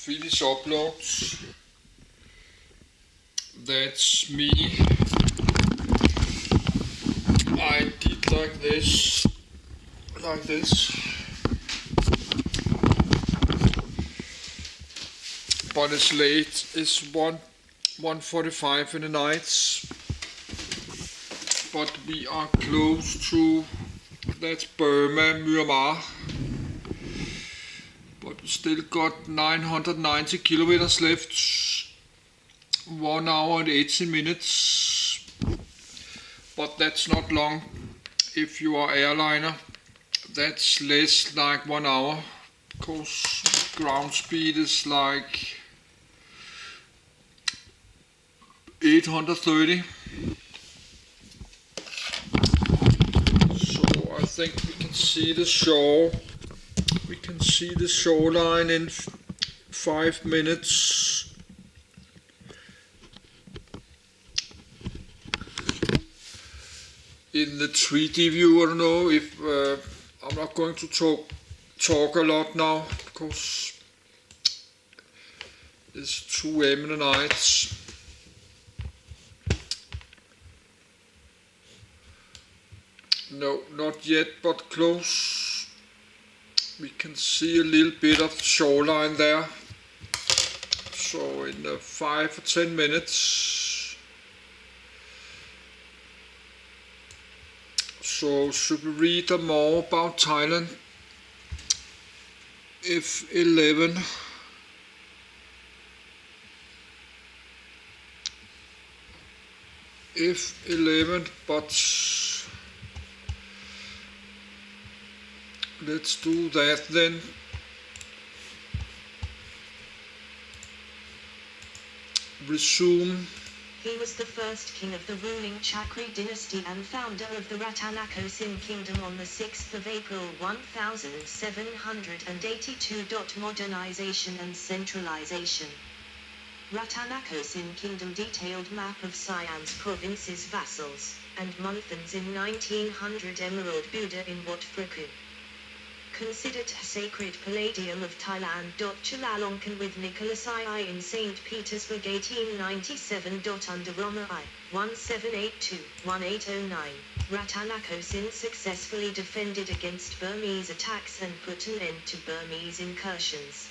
finish uploads. That's me. I did like this. But it's late. It's 1:45 in the night. But we are close to, that's Burma, Myanmar. But we still got 990 kilometers left. 1 hour and 18 minutes. But that's not long if you are airliner. That's less like 1 hour. Because ground speed is like 830. So I think we can see the shore. We can see the shoreline in 5 minutes. In the 3D view, I don't know if I'm not going to talk a lot now because it's 2 a.m. in the night. No, not yet, but close. We can see a little bit of the shoreline there. So in 5 or 10 minutes. So should we read more about Thailand? F11. F11, but let's do that then. Resume. He was the first king of the ruling Chakri dynasty and founder of the Ratanakosin kingdom on the 6th of April 1782. Modernization and centralization. Ratanakosin kingdom detailed map of Siam's provinces, vassals, and monthans in 1900. Emerald Buddha in Wat Phra. Considered a sacred palladium of Thailand. Chulalongkorn with Nicholas I in St. Petersburg 1897. Under Rama I 1782-1809, Ratanakosin successfully defended against Burmese attacks and put an end to Burmese incursions.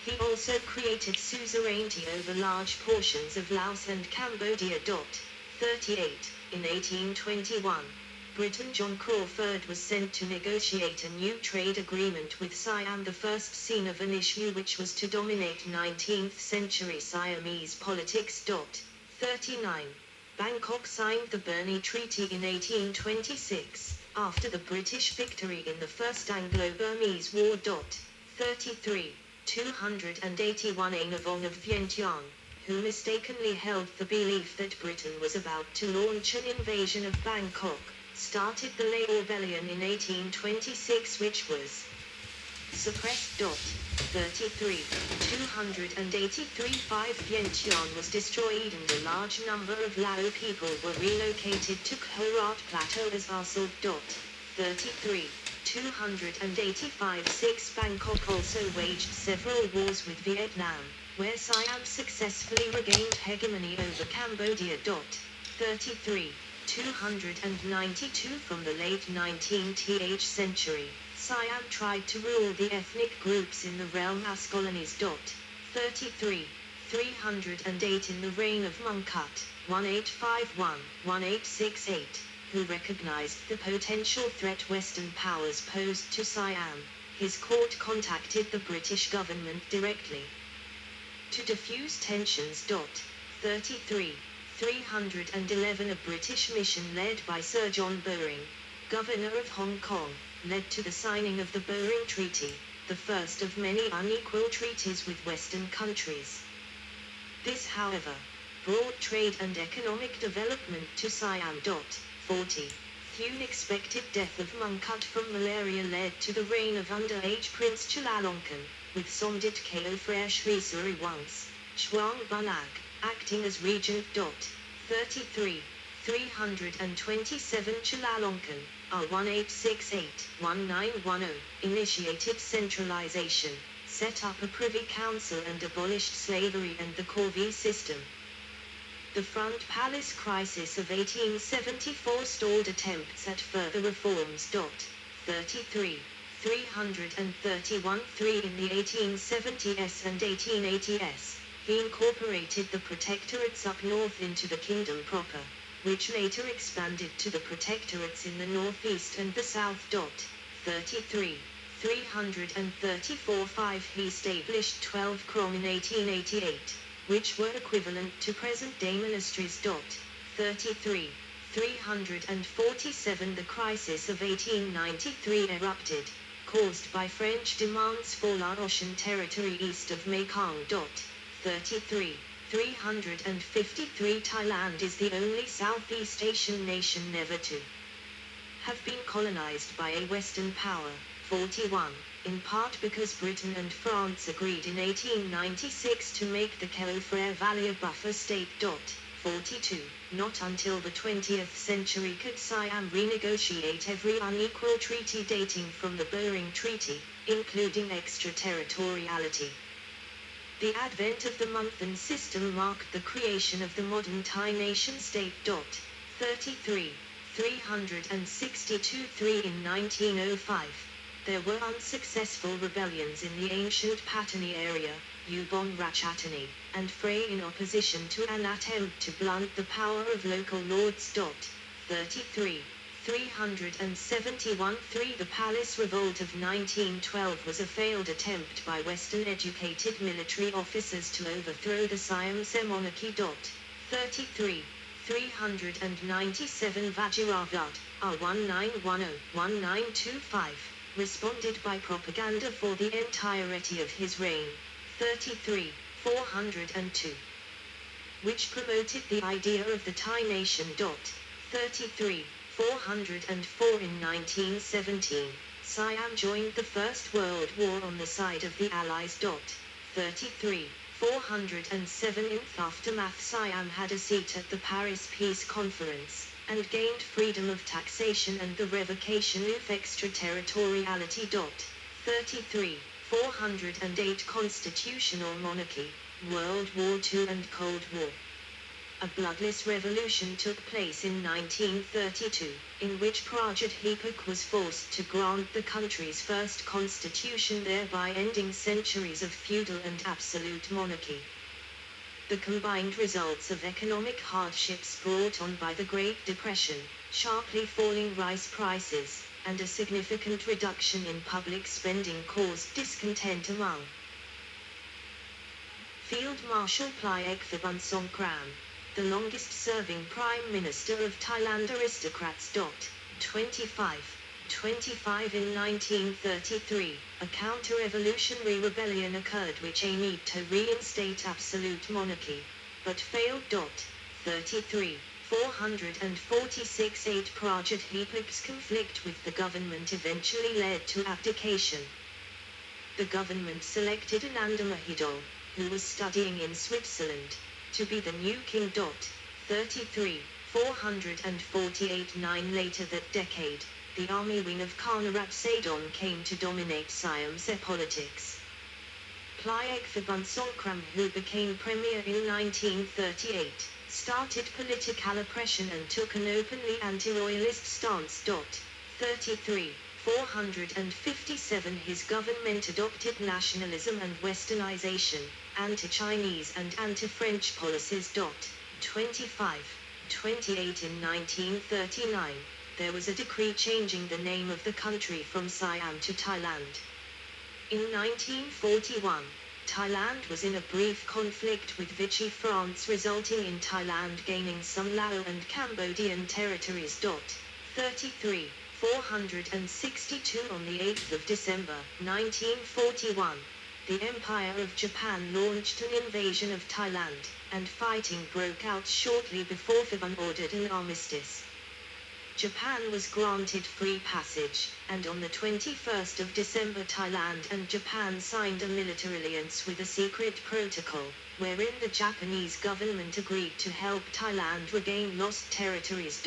He also created suzerainty over large portions of Laos and Cambodia. 38. In 1821. Britain. John Crawford was sent to negotiate a new trade agreement with Siam, the first scene of an issue which was to dominate 19th century Siamese politics. 39. Bangkok signed the Berne Treaty in 1826, after the British victory in the First Anglo-Burmese War. 33. 281. A Navong of Vientiane, who mistakenly held the belief that Britain was about to launch an invasion of Bangkok, started the Lay Rebellion in 1826, which was suppressed. 33. 283. 5. Vientiane was destroyed and a large number of Lao people were relocated to Khorat Plateau as Arsal. 33. 285. 6. Bangkok also waged several wars with Vietnam, where Siam successfully regained hegemony over Cambodia. 33. 292. From the late 19th century, Siam tried to rule the ethnic groups in the realm as colonies. 33. 308. In the reign of Mongkut, 1851-1868, who recognized the potential threat Western powers posed to Siam, his court contacted the British government directly to diffuse tensions. 33. 311. A British mission led by Sir John Bowring, Governor of Hong Kong, led to the signing of the Bowring Treaty, the first of many unequal treaties with Western countries. This, however, brought trade and economic development to Siam. 40. The unexpected death of Mongkut from malaria led to the reign of underage Prince Chulalongkorn, with Somdet Ko Frere Sri Suri Wang's Chuang Bunag acting as regent. 33. 327 Chulalongkorn, R1868-1910, initiated centralization, set up a privy council and abolished slavery and the corvée system. The Front Palace crisis of 1874 stalled attempts at further reforms. 33. 331-3 in the 1870s and 1880s, he incorporated the protectorates up north into the kingdom proper, which later expanded to the protectorates in the northeast and the south. 33. 334-5 he established 12 krom in 1888, which were equivalent to present-day ministries. 33. 347 the crisis of 1893 erupted, caused by French demands for Laotian territory east of Mekong. 33. 353 Thailand is the only Southeast Asian nation never to have been colonized by a Western power. 41. In part because Britain and France agreed in 1896 to make the Kelowfrere Valley a buffer state. 42. Not until the 20th century could Siam renegotiate every unequal treaty dating from the Bering Treaty, including extraterritoriality. The advent of the month-end system marked the creation of the modern Thai nation-state. 33. 362-3 in 1905. There were unsuccessful rebellions in the ancient Patani area, Ubon Ratchathani, and Phray in opposition to an attempt to blunt the power of local lords. 33. 371-3 The Palace Revolt of 1912 was a failed attempt by Western-educated military officers to overthrow the Siamese monarchy. 33. 397 Vajiravat, R1910-1925, responded by propaganda for the entirety of his reign. 33. 402, which promoted the idea of the Thai nation. 33. 404 in 1917, Siam joined the First World War on the side of the Allies. 33. 407 in the aftermath Siam had a seat at the Paris Peace Conference, and gained freedom of taxation and the revocation of extraterritoriality. 33. 408 Constitutional Monarchy, World War II and Cold War. A bloodless revolution took place in 1932, in which Prajat Hepak was forced to grant the country's first constitution, thereby ending centuries of feudal and absolute monarchy. The combined results of economic hardships brought on by the Great Depression, sharply falling rice prices, and a significant reduction in public spending caused discontent among Field Marshal Plaek Phibunsongkram, the longest-serving Prime Minister of Thailand. Aristocrats. 25. 25 in 1933, a counter-revolutionary rebellion occurred which aimed to reinstate absolute monarchy, but failed. 33. 446 8 Prajat Hepak's conflict with the government eventually led to abdication. The government selected Ananda Mahidol, who was studying in Switzerland, to be the new king. 33. 448 9 later that decade, the army wing of Karnarat Sadon came to dominate Siamese politics. Plaek Phibunsongkram, who became premier in 1938, started political oppression and took an openly anti-royalist stance. 33. 457 His government adopted nationalism and westernization, anti-Chinese and anti-French policies. 25. 28 in 1939, there was a decree changing the name of the country from Siam to Thailand. In 1941, Thailand was in a brief conflict with Vichy France, resulting in Thailand gaining some Lao and Cambodian territories. 33. 462 On the 8th of December, 1941, the Empire of Japan launched an invasion of Thailand, and fighting broke out shortly before Phibun ordered an armistice. Japan was granted free passage, and on the 21st of December Thailand and Japan signed a military alliance with a secret protocol, wherein the Japanese government agreed to help Thailand regain lost territories.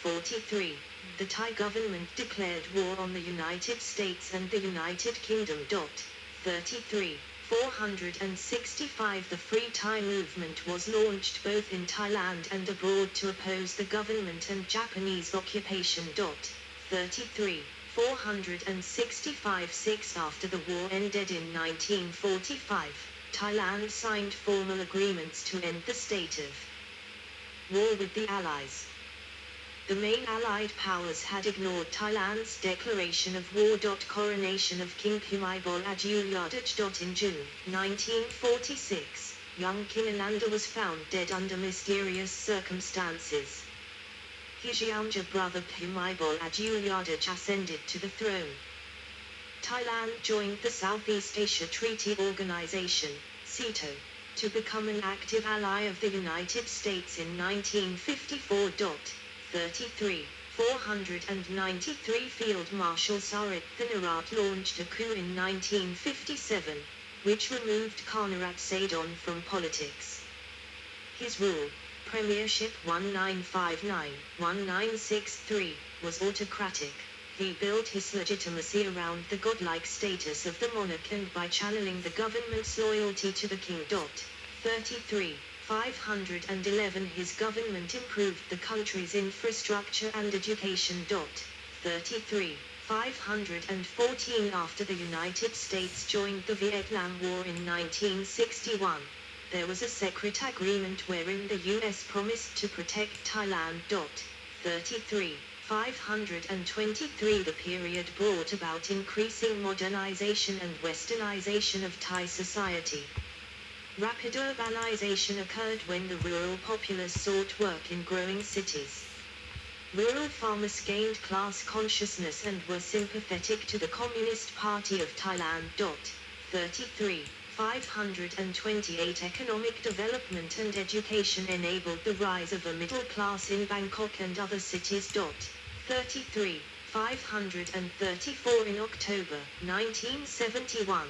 43. The Thai government declared war on the United States and the United Kingdom. 33. 465. The Free Thai movement was launched both in Thailand and abroad to oppose the government and Japanese occupation. 33. 465. 6. After the war ended in 1945, Thailand signed formal agreements to end the state of war with the Allies. The main Allied powers had ignored Thailand's declaration of war. Coronation of King Bhumibol Adulyadej. In June 1946, young King Ananda was found dead under mysterious circumstances. His younger brother Bhumibol Adulyadej ascended to the throne. Thailand joined the Southeast Asia Treaty Organization, SEATO, to become an active ally of the United States in 1954. 33. 493. Field Marshal Sarit Thinarath launched a coup in 1957, which removed Karnarat Sadon from politics. His rule, Premiership 1959-1963, was autocratic. He built his legitimacy around the godlike status of the monarch and by channeling the government's loyalty to the king. 33. 511. His government improved the country's infrastructure and education. 33. 514. After the United States joined the Vietnam War in 1961, there was a secret agreement wherein the US promised to protect Thailand. 33. 523. The period brought about increasing modernization and westernization of Thai society. Rapid urbanization occurred when the rural populace sought work in growing cities. Rural farmers gained class consciousness and were sympathetic to the Communist Party of Thailand. 33. 528. Economic development and education enabled the rise of a middle class in Bangkok and other cities. 33. 534. In October 1971,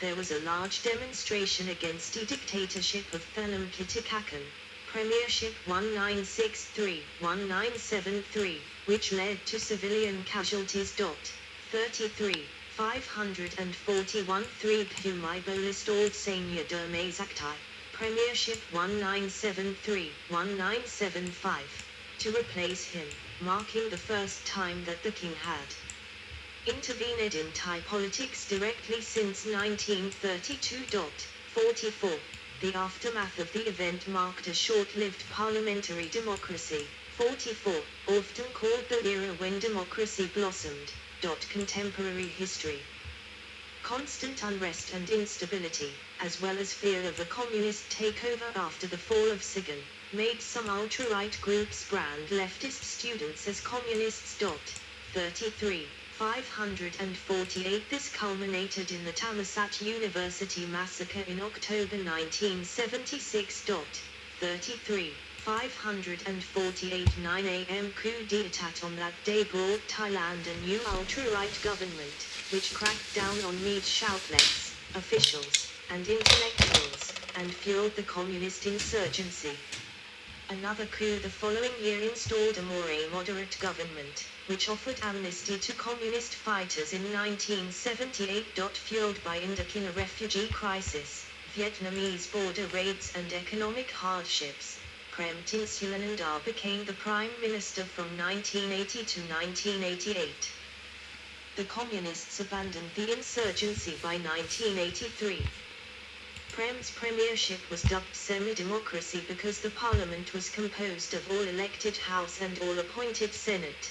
there was a large demonstration against the dictatorship of Thanom Kitikakan, Premiership 1963-1973, which led to civilian casualties. 33. 541. 3. Bhumibol installed Sanya Dermazaktai, Premiership 1973-1975, to replace him, marking the first time that the king had intervened in Thai politics directly since 1932. 44. The aftermath of the event marked a short-lived parliamentary democracy. 44. Often called the era when democracy blossomed. Contemporary history. Constant unrest and instability, as well as fear of a communist takeover after the fall of Saigon, made some ultra-right groups brand leftist students as communists. 33. 548. This culminated in the Thammasat University massacre in October 1976. 33. 548. 9 a.m. coup d'etat on that day brought Thailand a new ultra-right government, which cracked down on media outlets, officials, and intellectuals, and fueled the communist insurgency. Another coup the following year installed a more moderate government, which offered amnesty to communist fighters in 1978. Fueled by Indochina refugee crisis, Vietnamese border raids and economic hardships, Prem Tinsulananda became the prime minister from 1980 to 1988. The communists abandoned the insurgency by 1983. Prem's premiership was dubbed semi-democracy because the parliament was composed of all elected House and all appointed Senate.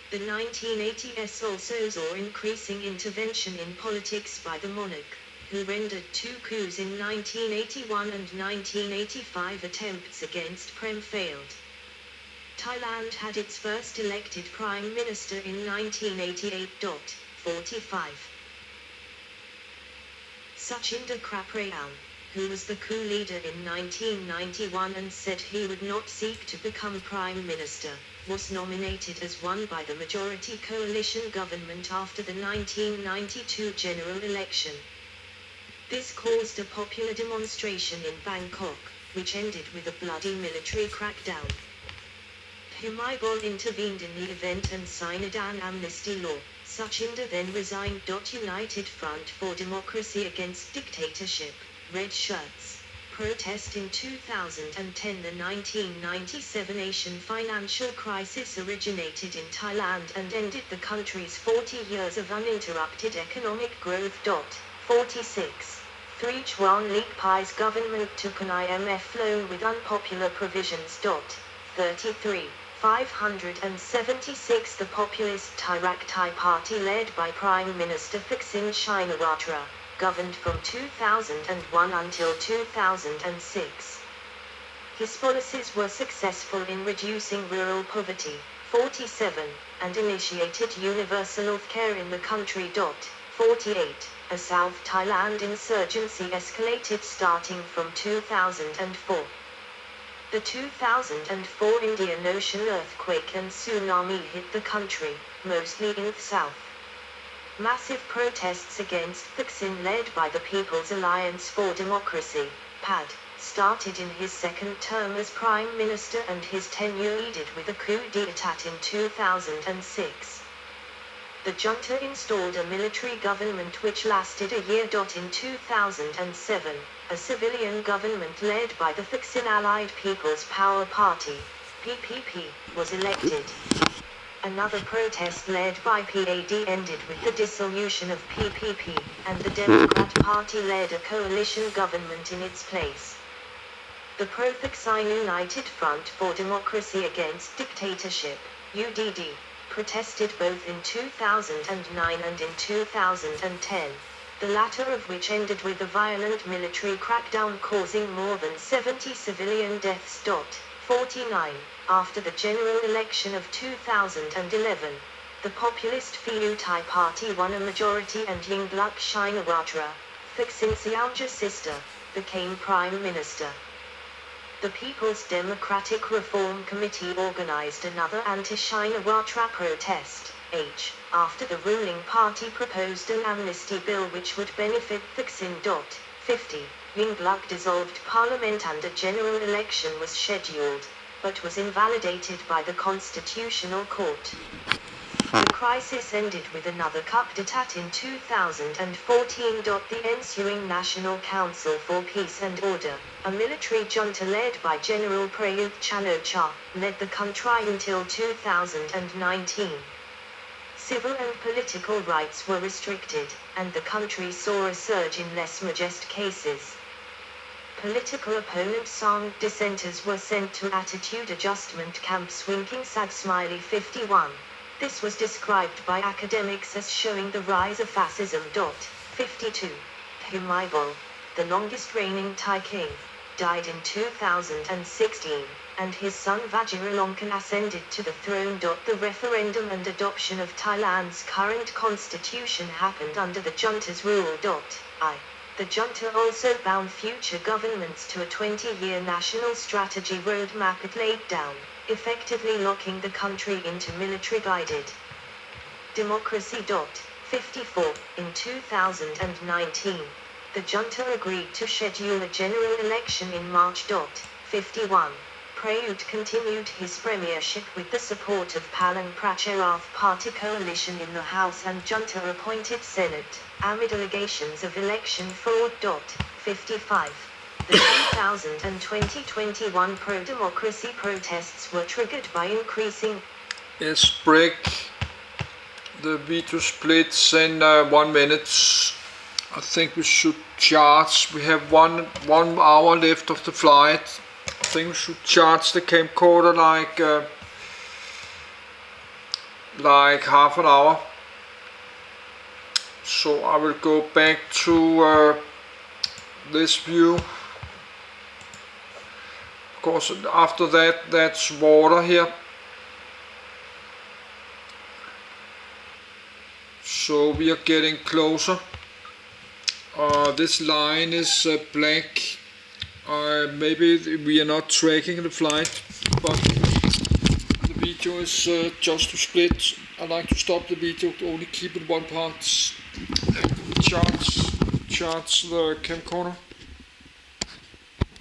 The 1980s also saw increasing intervention in politics by the monarch, who rendered two coups in 1981 and 1985. Attempts against Prem failed. Thailand had its first elected prime minister in 1988. 45. Suchinder Kraprayal, who was the coup leader in 1991 and said he would not seek to become prime minister, was nominated as one by the majority coalition government after the 1992 general election. This caused a popular demonstration in Bangkok, which ended with a bloody military crackdown. Bhumibol intervened in the event and signed an amnesty law. Suchinder then resigned. United Front for Democracy Against Dictatorship, Red Shirts. Protest in 2010. The 1997 Asian financial crisis originated in Thailand and ended the country's 40 years of uninterrupted economic growth. 46. 3 Chuan Lik Pai's government took an IMF loan with unpopular provisions. 33. 576. The populist Thai Rak Thai party led by Prime Minister Thaksin Shinawatra, governed from 2001 until 2006. His policies were successful in reducing rural poverty, 47, and initiated universal health care in the country. 48. A South Thailand insurgency escalated starting from 2004. The 2004 Indian Ocean earthquake and tsunami hit the country, mostly in the south. Massive protests against Thaksin, led by the People's Alliance for Democracy, PAD, started in his second term as Prime Minister, and his tenure ended with a coup d'etat in 2006. The junta installed a military government which lasted a year. In 2007, a civilian government led by the Thaksin Allied People's Power Party, PPP, was elected. Another protest led by PAD ended with the dissolution of PPP, and the Democrat Party led a coalition government in its place. The pro-Thaksin United Front for Democracy Against Dictatorship, UDD, protested both in 2009 and in 2010, the latter of which ended with a violent military crackdown causing more than 70 civilian deaths. 49. After the general election of 2011, the populist Phiu Thai party won a majority and Yingluck Shinawatra, Thaksin's younger sister, became Prime Minister. The People's Democratic Reform Committee organized another anti-Shinawatra protest, after the ruling party proposed an amnesty bill which would benefit Thaksin. 50. Yingluck dissolved parliament and a general election was scheduled, but was invalidated by the Constitutional Court. The crisis ended with another coup d'etat in 2014. The ensuing National Council for Peace and Order, a military junta led by General Prayut Chan-o-cha, led the country until 2019. Civil and political rights were restricted, and the country saw a surge in less majest cases. Political opponents Song dissenters were sent to attitude adjustment camps. Winking Sad Smiley 51. This was described by academics as showing the rise of fascism. 52. Bhumibol, the longest reigning Thai king, died in 2016, and his son Vajiralongkorn ascended to the throne. The referendum and adoption of Thailand's current constitution happened under the junta's rule. The junta also bound future governments to a 20-year national strategy roadmap it laid down, effectively locking the country into military-guided democracy. 54. In 2019, the junta agreed to schedule a general election in March. 51. Prayut continued his premiership with the support of Palang Pracharath Party coalition in the House and junta-appointed Senate, amid allegations of election fraud. 55. The 2020-21 pro-democracy protests were triggered by increasing. Yes, break. The video splits in 1 minute. I think we should charge. We have one hour left of the flight. I think we should charge the camcorder like half an hour. So I will go back to this view. Of course, after that, that's water here. So we are getting closer. This line is black. Maybe we are not tracking the flight, but the video is just to split. I like to stop the video to only keep it one part. Charts. charge the camcorder.